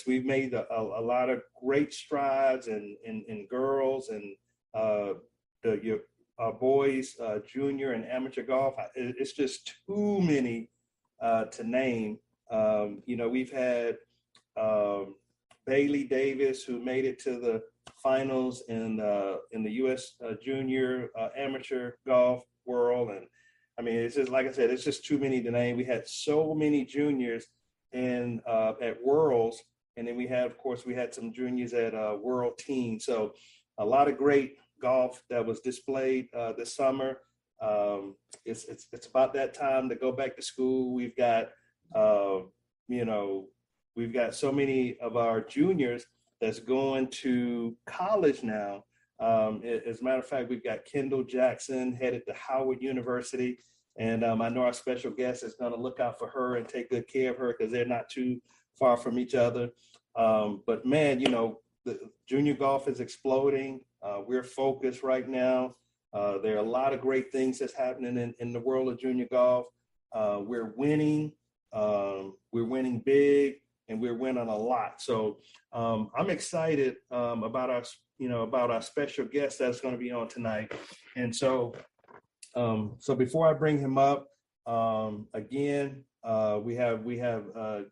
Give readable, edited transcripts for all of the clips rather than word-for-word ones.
we've made a lot of great strides in girls and our boys, junior and amateur golf. It's just too many to name. We've had Bailey Davis, who made it to the finals in the U.S. Junior amateur golf world, and I mean, it's just like I said, it's just too many to name. We had so many juniors in at Worlds, and then we had some juniors at World Team. So a lot of great golf that was displayed this summer. It's about that time to go back to school. We've got we've got so many of our juniors that's going to college now. As a matter of fact, we've got Kendall Jackson headed to Howard University. And I know our special guest is going to look out for her and take good care of her because they're not too far from each other. But man, the junior golf is exploding. We're focused right now. There are a lot of great things that's happening in the world of junior golf. We're winning big, and we're winning a lot. So I'm excited about our special guest that's going to be on tonight. And so before I bring him up, again, we have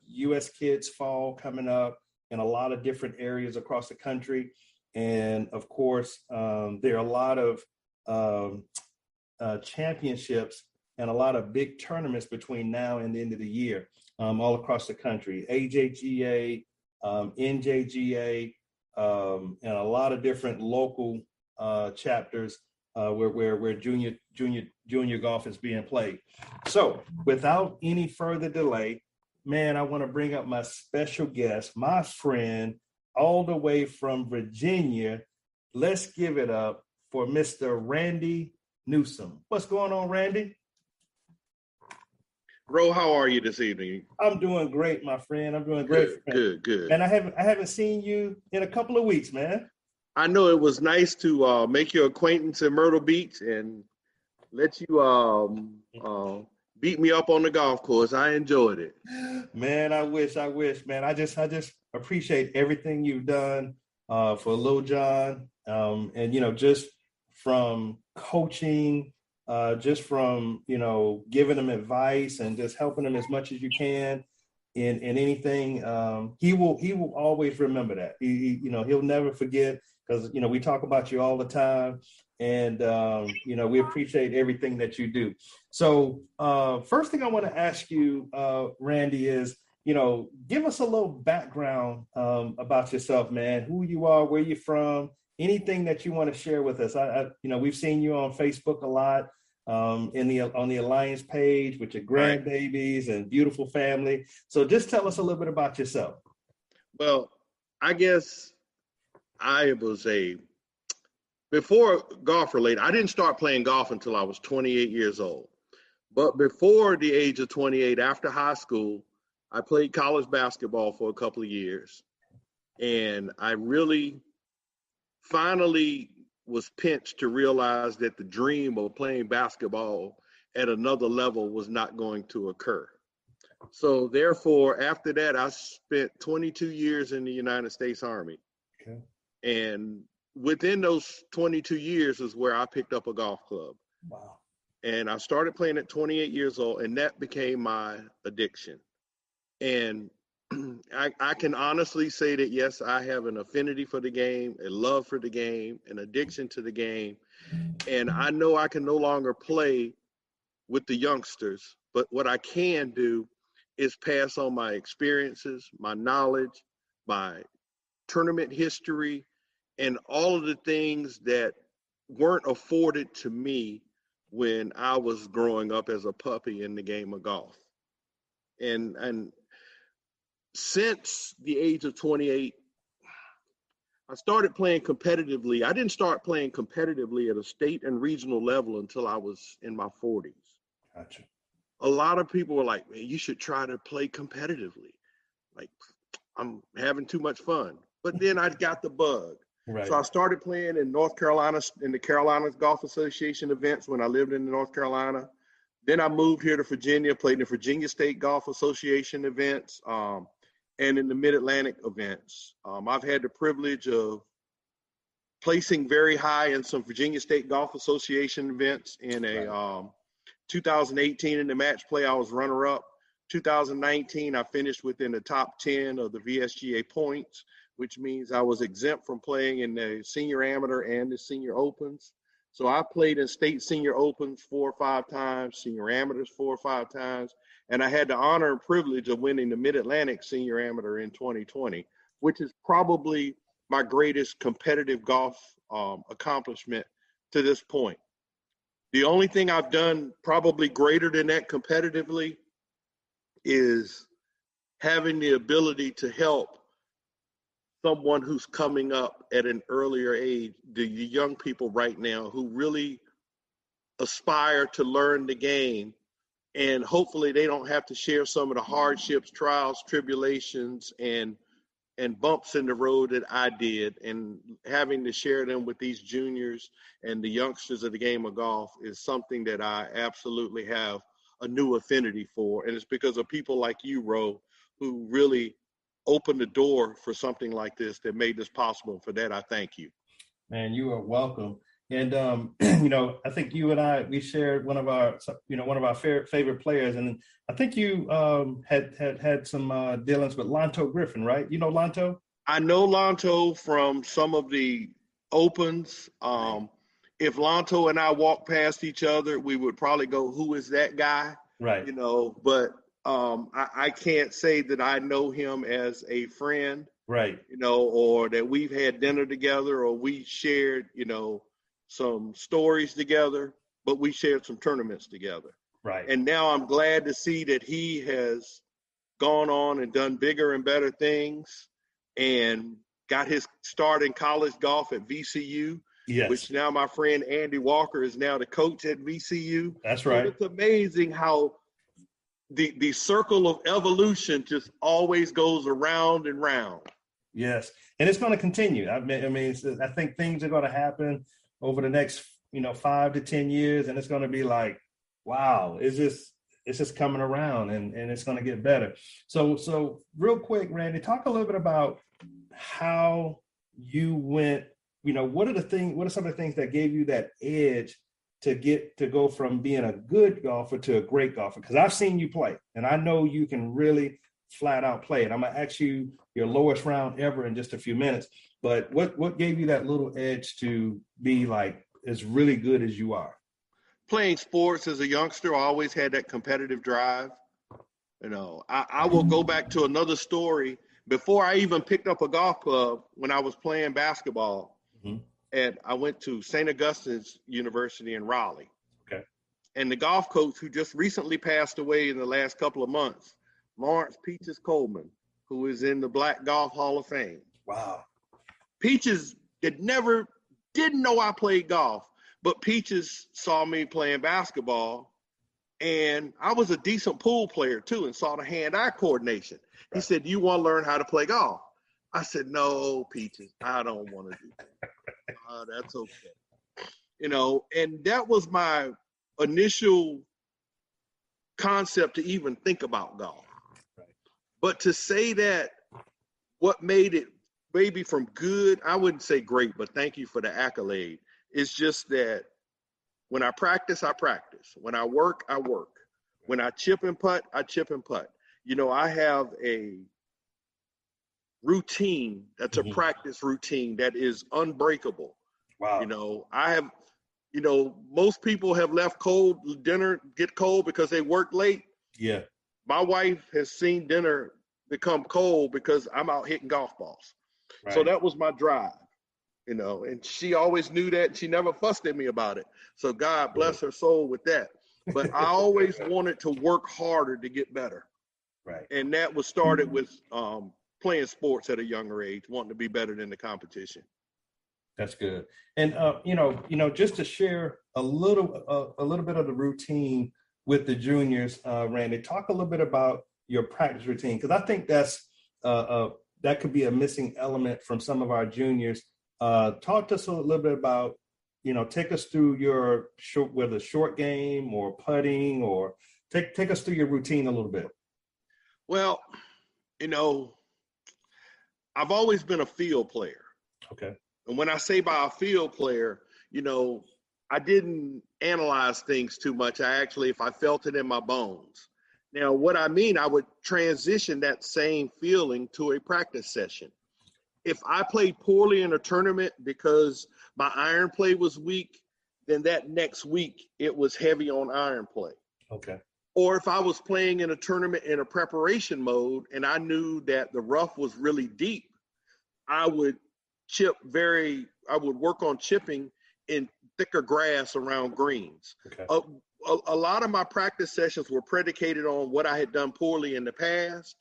U.S. Kids Fall coming up in a lot of different areas across the country. And of course, there are a lot of championships and a lot of big tournaments between now and the end of the year, all across the country. AJGA, NJGA, and a lot of different local chapters where junior golf is being played. So without any further delay, man, I want to bring up my special guest, my friend, all the way from Virginia. Let's give it up for Mr. Randy Newsome. What's going on, Randy? Ro, how are you this evening? I'm doing great, my friend. I'm doing great. Good. And I haven't seen you in a couple of weeks, man. I know it was nice to make your acquaintance in Myrtle Beach and let you beat me up on the golf course. I enjoyed it. Man, I wish, man. I just appreciate everything you've done for Lil Jon, and just from coaching, just from giving them advice and just helping them as much as you can in anything. He will always remember that. He'll never forget, because we talk about you all the time, and we appreciate everything that you do. So first thing I want to ask you, Randy, is give us a little background about yourself, man. Who you are, where you're from, anything that you want to share with us. We've seen you on Facebook a lot, on the Alliance page with your grandbabies and beautiful family. So just tell us a little bit about yourself. Well, I guess I was before golf related, I didn't start playing golf until I was 28 years old. But before the age of 28, after high school, I played college basketball for a couple of years. And I really finally was pinched to realize that the dream of playing basketball at another level was not going to occur. So therefore, after that, I spent 22 years in the United States Army. Okay. And within those 22 years is where I picked up a golf club. Wow. And I started playing at 28 years old, and that became my addiction. And I can honestly say that, yes, I have an affinity for the game, a love for the game, an addiction to the game. And I know I can no longer play with the youngsters, but what I can do is pass on my experiences, my knowledge, my tournament history, and all of the things that weren't afforded to me when I was growing up as a puppy in the game of golf. And since the age of 28, I started playing competitively. I didn't start playing competitively at a state and regional level until I was in my 40s. Gotcha. A lot of people were like, man, you should try to play competitively. Like, I'm having too much fun. But then I got the bug. Right. So I started playing in North Carolina, in the Carolinas Golf Association events when I lived in North Carolina. Then I moved here to Virginia, played in the Virginia State Golf Association events. and in the Mid-Atlantic events. I've had the privilege of placing very high in some Virginia State Golf Association events. In a 2018 in the match play, I was runner-up. 2019, I finished within the top 10 of the VSGA points, which means I was exempt from playing in the Senior Amateur and the Senior Opens. So I played in State Senior Opens 4 or 5 times, Senior Amateurs 4 or 5 times, and I had the honor and privilege of winning the Mid-Atlantic Senior Amateur in 2020, which is probably my greatest competitive golf accomplishment to this point. The only thing I've done probably greater than that competitively is having the ability to help someone who's coming up at an earlier age, the young people right now who really aspire to learn the game, and hopefully they don't have to share some of the hardships, trials, tribulations, and bumps in the road that I did, and having to share them with these juniors and the youngsters of the game of golf is something that I absolutely have a new affinity for. And it's because of people like you, Ro, who really opened the door for something like this that made this possible. For that, I thank you. Man, you are welcome. And, I think you and I, we shared one of our favorite players. And I think you had some dealings with Lonto Griffin, right? You know Lonto? I know Lonto from some of the Opens. If Lonto and I walked past each other, we would probably go, who is that guy? Right. But I can't say that I know him as a friend, right? Or that we've had dinner together, or we shared, some stories together, but we shared some tournaments together. Right. And now I'm glad to see that he has gone on and done bigger and better things and got his start in college golf at VCU. Yes. Which now my friend Andy Walker is now the coach at VCU. That's right. So it's amazing how the circle of evolution just always goes around and round. Yes, and it's going to continue. I think things are going to happen over the next 5 to 10 years, and it's going to be like, wow, it's just coming around, and it's going to get better. So real quick, Randy, talk a little bit about how you went. What are some of the things that gave you that edge to go from being a good golfer to a great golfer? Because I've seen you play, and I know you can really flat out play it. I'm gonna ask you your lowest round ever in just a few minutes, but what gave you that little edge to be like as really good as you are? Playing sports as a youngster, I always had that competitive drive. I will go back to another story. Before I even picked up a golf club, when I was playing basketball, and I went to St. Augustine's University in Raleigh. Okay. And the golf coach who just recently passed away in the last couple of months, Lawrence Peaches Coleman, who is in the Black Golf Hall of Fame. Wow. Peaches didn't know I played golf, but Peaches saw me playing basketball, and I was a decent pool player too, and saw the hand-eye coordination. Right. He said, "Do you want to learn how to play golf?" I said, "No, Peaches, I don't want to do that." That's okay. And that was my initial concept to even think about golf. Right. But to say that what made it maybe from good, I wouldn't say great, but thank you for the accolade. It's just that when I practice, I practice. When I work, I work. When I chip and putt, I chip and putt. I have a routine that's a practice routine that is unbreakable. Wow. I have, most people have left dinner get cold because they work late. Yeah. My wife has seen dinner become cold because I'm out hitting golf balls. Right. So that was my drive, and she always knew that, and she never fussed at me about it. So God bless her soul with that. But I always wanted to work harder to get better. Right. And that was started with playing sports at a younger age, wanting to be better than the competition. That's good. And just to share a little bit of the routine with the juniors, Randy, talk a little bit about your practice routine, because I think that's that could be a missing element from some of our juniors. Talk to us a little bit about, take us through your whether short game or putting, or take us through your routine a little bit. Well, I've always been a field player. Okay. And when I say by a field player, I didn't analyze things too much. If I felt it in my bones. Now, what I mean, I would transition that same feeling to a practice session. If I played poorly in a tournament because my iron play was weak, then that next week it was heavy on iron play. Okay. Or if I was playing in a tournament in a preparation mode and I knew that the rough was really deep, I would work on chipping in thicker grass around greens. Okay. A lot of my practice sessions were predicated on what I had done poorly in the past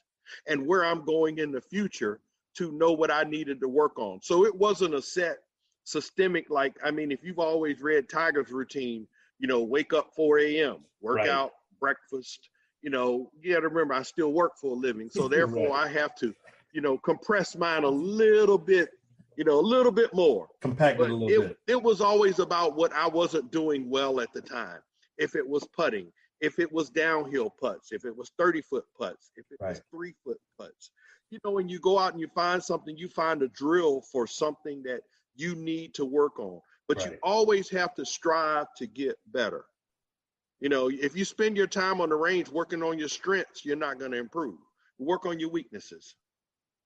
and where I'm going in the future to know what I needed to work on. So it wasn't a set systemic, if you've always read Tiger's routine, wake up 4 a.m., work out, breakfast, you got to remember I still work for a living. So therefore I have to, compress mine a little bit more. Compact it a little bit. It was always about what I wasn't doing well at the time. If it was putting, if it was downhill putts, if it was 30-foot putts, if it was 3-foot putts. When you go out and you find something, you find a drill for something that you need to work on. But you always have to strive to get better. If you spend your time on the range working on your strengths, you're not going to improve. Work on your weaknesses.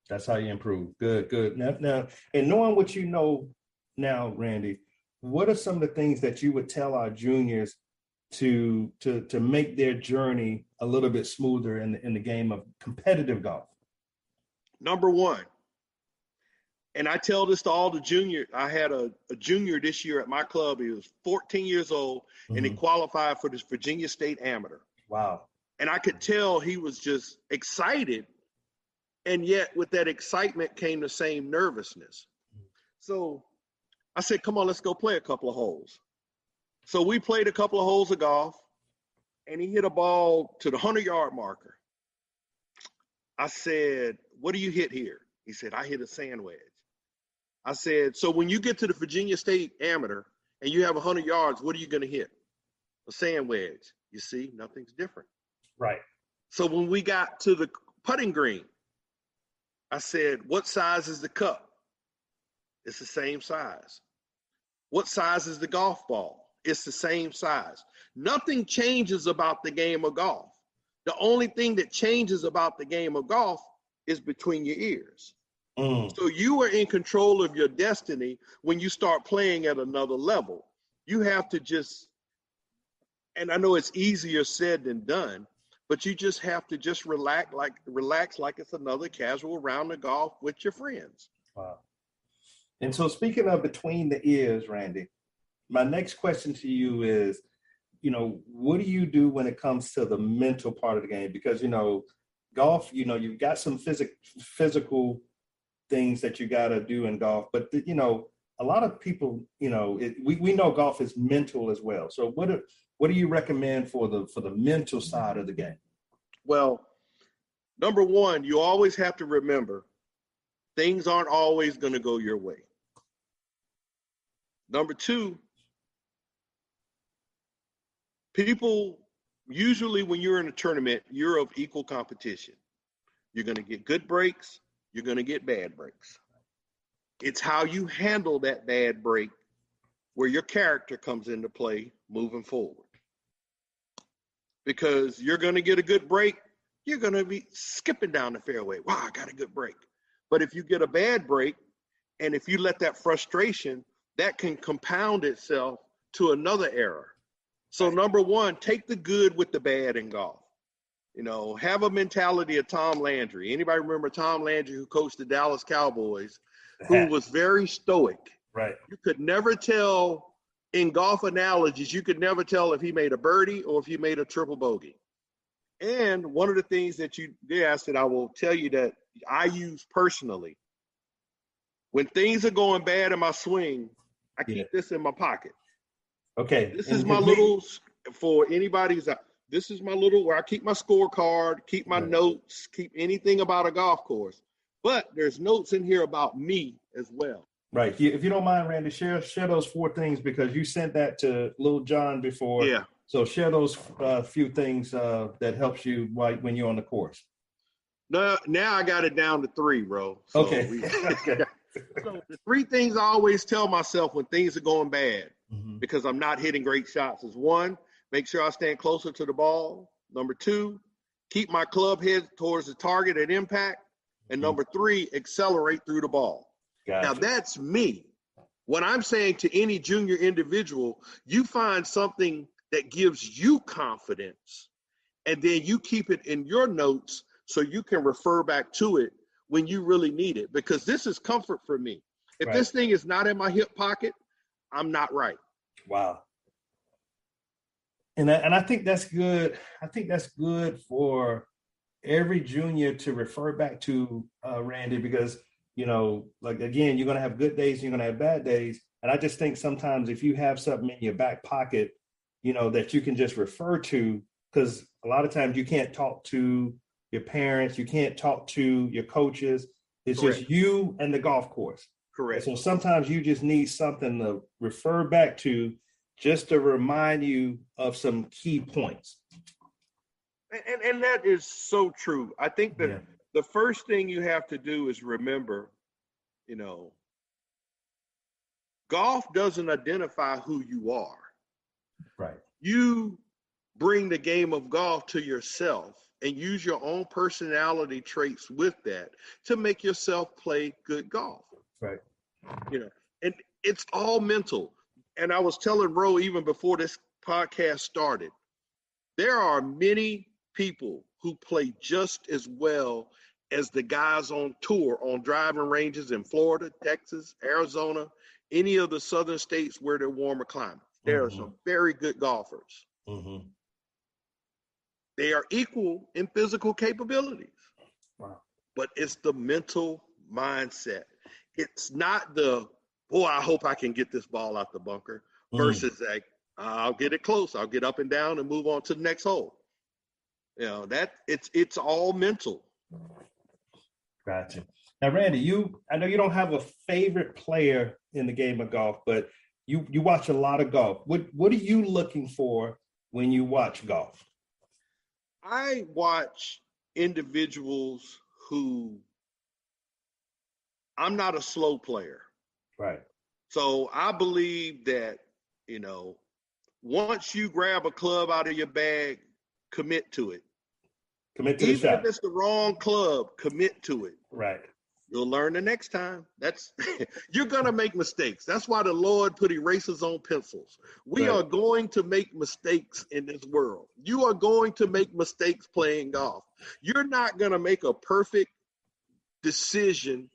That's how you improve. Good. Now, and knowing what you know now, Randy, what are some of the things that you would tell our juniors to make their journey a little bit smoother in the game of competitive golf? Number one, and I tell this to all the juniors. I had a junior this year at my club. He was 14 years old, and he qualified for this Virginia State Amateur. Wow. And I could tell he was just excited. And yet with that excitement came the same nervousness. So I said, come on, let's go play a couple of holes. So we played a couple of holes of golf, and he hit a ball to the 100-yard marker. I said, what do you hit here? He said, I hit a sand wedge. I said, so when you get to the Virginia State Amateur and you have 100 yards, what are you going to hit? A sand wedge. You see, nothing's different. Right. So when we got to the putting green, I said, what size is the cup? It's the same size. What size is the golf ball? It's the same size. Nothing changes about the game of golf. The only thing that changes about the game of golf is between your ears. So you are in control of your destiny when you start playing at another level. You have to and I know it's easier said than done, but you just have to just relax like it's another casual round of golf with your friends. Wow. And so speaking of between the ears, Randy, my next question to you is, what do you do when it comes to the mental part of the game? Because, golf, you've got some physical things that you got to do in golf, but a lot of people, we know golf is mental as well. So what do you recommend for the mental side of the game? Well, number one, you always have to remember things aren't always going to go your way. Number two, people usually when you're in a tournament, you're of equal competition. You're going to get good breaks. You're going to get bad breaks. It's how you handle that bad break where your character comes into play moving forward. Because you're going to get a good break, you're going to be skipping down the fairway. Wow, I got a good break. But if you get a bad break, and if you let that frustration, that can compound itself to another error. So number one, take the good with the bad in golf. Have a mentality of Tom Landry. Anybody remember Tom Landry, who coached the Dallas Cowboys, who was very stoic? Right. You could never tell, in golf analogies, you could never tell if he made a birdie or if he made a triple bogey. And one of the things that you asked that I will tell you that I use personally, when things are going bad in my swing, I keep this in my pocket. Okay. This is my little, for anybody's, this is my little, where I keep my scorecard, keep my notes, keep anything about a golf course. But there's notes in here about me as well. Right. If you don't mind, Randy, share those 4 things, because you sent that to Lil John before. Yeah. So share those few things that helps you when you're on the course. No, now I got it down to 3, bro. So Okay. Okay. so the 3 things I always tell myself when things are going bad, Mhm. because I'm not hitting great shots, is 1, make sure I stand closer to the ball. Number 2, keep my club head towards the target at impact. And Mhm. number 3, accelerate through the ball. Now Gotcha. that's me. What I'm saying to any junior individual, you find something that gives you confidence, and then you keep it in your notes so you can refer back to it when you really need it. Because this is comfort for me. If Right. this thing is not in my hip pocket, I'm not right. Wow. And I think that's good. I think that's good for every junior to refer back to, Randy, because, like, again, you're going to have good days and you're going to have bad days. And I just think sometimes if you have something in your back pocket, that you can just refer to, because a lot of times you can't talk to your parents, you can't talk to your coaches. It's Correct. just you and the golf course. Correct. And so sometimes you just need something to refer back to, just to remind you of some key points. And that is so true. I think that Yeah. the first thing you have to do is remember, golf doesn't identify who you are. Right. You bring the game of golf to yourself and use your own personality traits with that to make yourself play good golf. Right. And it's all mental. And I was telling Ro even before this podcast started, there are many people who play just as well as the guys on tour on driving ranges in Florida, Texas, Arizona, any of the southern states where they're warmer climates. There are some very good golfers. Mm-hmm. They are equal in physical capabilities. Wow. But it's the mental mindset. It's not the, boy, I hope I can get this ball out the bunker, versus like, I'll get it close. I'll get up and down and move on to the next hole. That it's all mental. Gotcha. Now, Randy, I know you don't have a favorite player in the game of golf, but you watch a lot of golf. What are you looking for when you watch golf? I watch individuals who, I'm not a slow player. Right. So I believe that, once you grab a club out of your bag, commit to it. Commit to the Even if shot. it's the wrong club, commit to it. Right. You'll learn the next time. You're going to make mistakes. That's why the Lord put erasers on pencils. We are going to make mistakes in this world. You are going to make mistakes playing golf. You're not going to make a perfect decision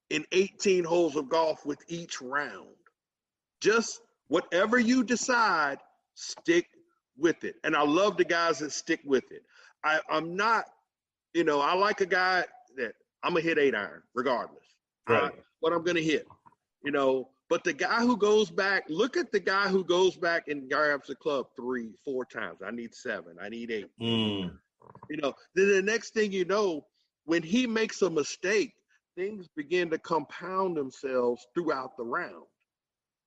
in 18 holes of golf with each round. Just whatever you decide, stick with it. And I love the guys that stick with it. I'm not, I like a guy that I'm going to hit 8-iron regardless. Right. What I'm going to hit, but the guy who goes back, look at the guy who goes back and grabs the club 3-4 times. I need 7. I need 8. Then the next thing you know, when he makes a mistake, things begin to compound themselves throughout the round.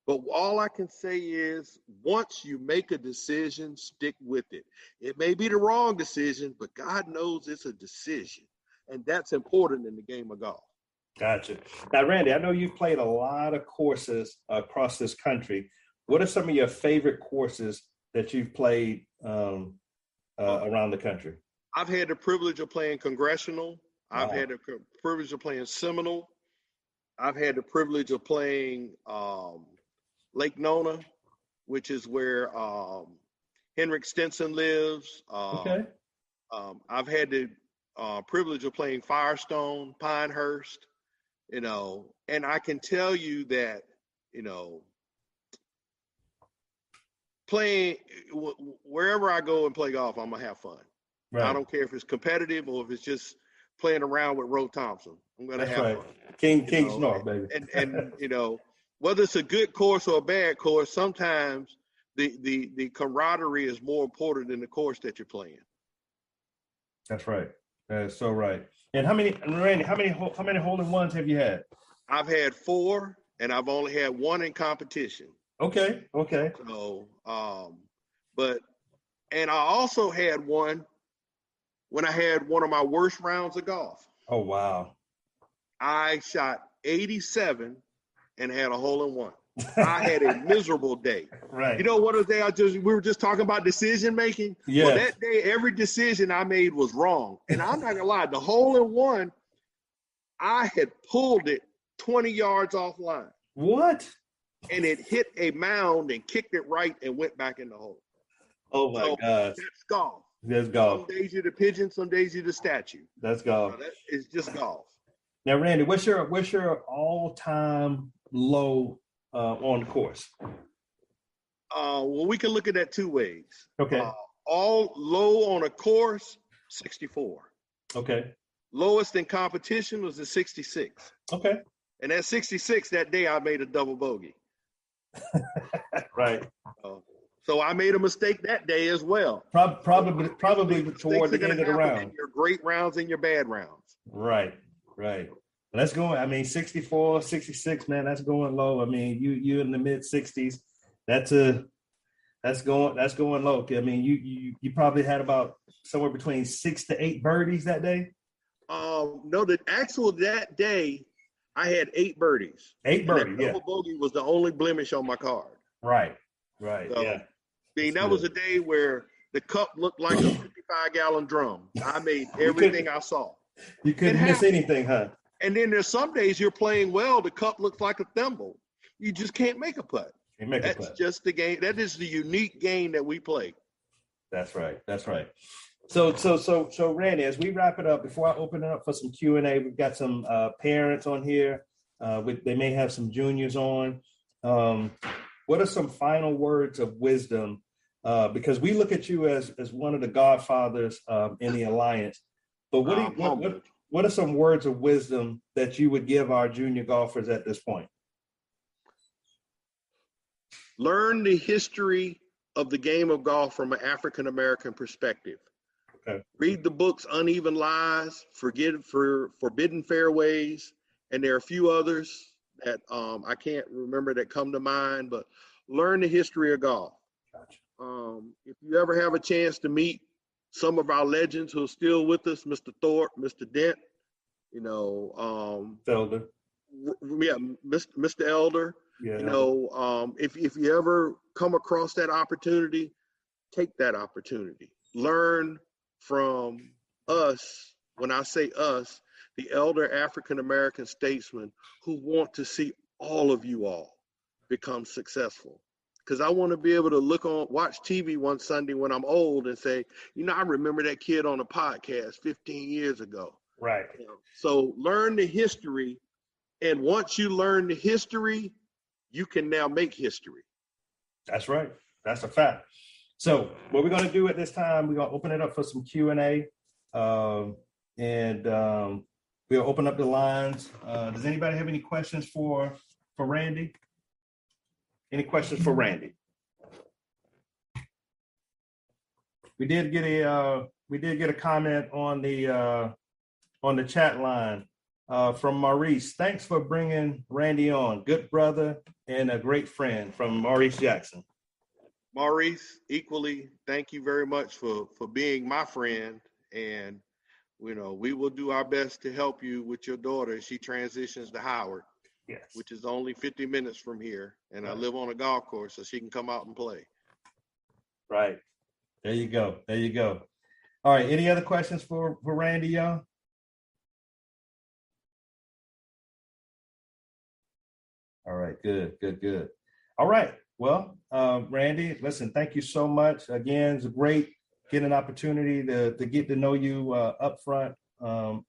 But all I can say is, once you make a decision, stick with it. It may be the wrong decision, but God knows it's a decision. And that's important in the game of golf. Gotcha. Now, Randy, I know you've played a lot of courses across this country. What are some of your favorite courses that you've played around the country? I've had the privilege of playing Congressional. Wow. I've had the privilege of playing Seminole. I've had the privilege of playing Lake Nona, which is where Henrik Stenson lives. Okay. I've had the privilege of playing Firestone, Pinehurst, and I can tell you that, playing wherever I go and play golf, I'm gonna have fun. Right. I don't care if it's competitive or if it's just playing around with Roe Thompson. I'm gonna have fun. King's North, baby. And whether it's a good course or a bad course, sometimes the camaraderie is more important than the course that you're playing. That's right. That's so right. And Randy, how many hole-in-ones have you had? I've had 4, and I've only had 1 in competition. Okay. So, and I also had one when I had one of my worst rounds of golf. Oh, wow. I shot 87 and had a hole in one. I had a miserable day. Right. You know what a day we were just talking about decision making? Yes. Well, that day, every decision I made was wrong. And I'm not gonna lie, the hole in one, I had pulled it 20 yards offline. What? And it hit a mound and kicked it right and went back in the hole. Oh my gosh. That's golf. That's golf. Some days you're the pigeon, some days you're the statue. That's golf. It's just golf. Now, Randy, what's your all-time low on the course? Well, we can look at that two ways. Okay. All low on a course, 64. Okay. Lowest in competition was a 66. Okay. And at 66, that day I made a double bogey. Right. So I made a mistake that day as well. Probably toward the end of the round. Your great rounds and your bad rounds. Right. That's going. I mean, 64, 66, man. That's going low. I mean, you in the mid 60s. That's going low. I mean, you probably had about somewhere between 6 to 8 birdies that day. No, that day I had 8 birdies. 8 birdies. Yeah. Double bogey was the only blemish on my card. Right. So, Yeah. I mean, that was a day where the cup looked like a 55-gallon drum. I made everything I saw. You couldn't miss anything, huh? And then there's some days you're playing well, the cup looks like a thimble. You just can't make a putt. That's just the game. That is the unique game that we play. That's right. So Randy, as we wrap it up, before I open it up for some Q&A, we've got some parents on here. They may have some juniors on. What are some final words of wisdom? Because we look at you as one of the godfathers in the Alliance. But what are some words of wisdom that you would give our junior golfers at this point? Learn the history of the game of golf from an African-American perspective. Okay. Read the books Uneven Lies, Forbidden Fairways, and there are a few others that I can't remember that come to mind, but learn the history of golf. Gotcha. If you ever have a chance to meet some of our legends who are still with us, Mr. Thorpe, Mr. Dent, Elder. Yeah, Mr. Elder. Yeah. If you ever come across that opportunity, take that opportunity. Learn from us. When I say us, the elder African-American statesmen who want to see all of you all become successful. Because I want to be able to watch TV one Sunday when I'm old and say, I remember that kid on a podcast 15 years ago. Right. So learn the history. And once you learn the history, you can now make history. That's right. That's a fact. So what we're going to do at this time, we're going to open it up for some Q&A. And we'll open up the lines. Does anybody have any questions for Randy? Any questions for Randy? We did get a comment on the chat line from Maurice. Thanks for bringing Randy on. Good brother and a great friend, from Maurice Jackson. Maurice, equally, thank you very much for being my friend. And, we will do our best to help you with your daughter as she transitions to Howard. Yes. Which is only 50 minutes from here. And I live on a golf course, so she can come out and play. Right. There you go. All right. Any other questions for Randy, y'all? All right. Good. All right. Well, Randy, listen, thank you so much. Again, it's great getting an opportunity to get to know you up front, up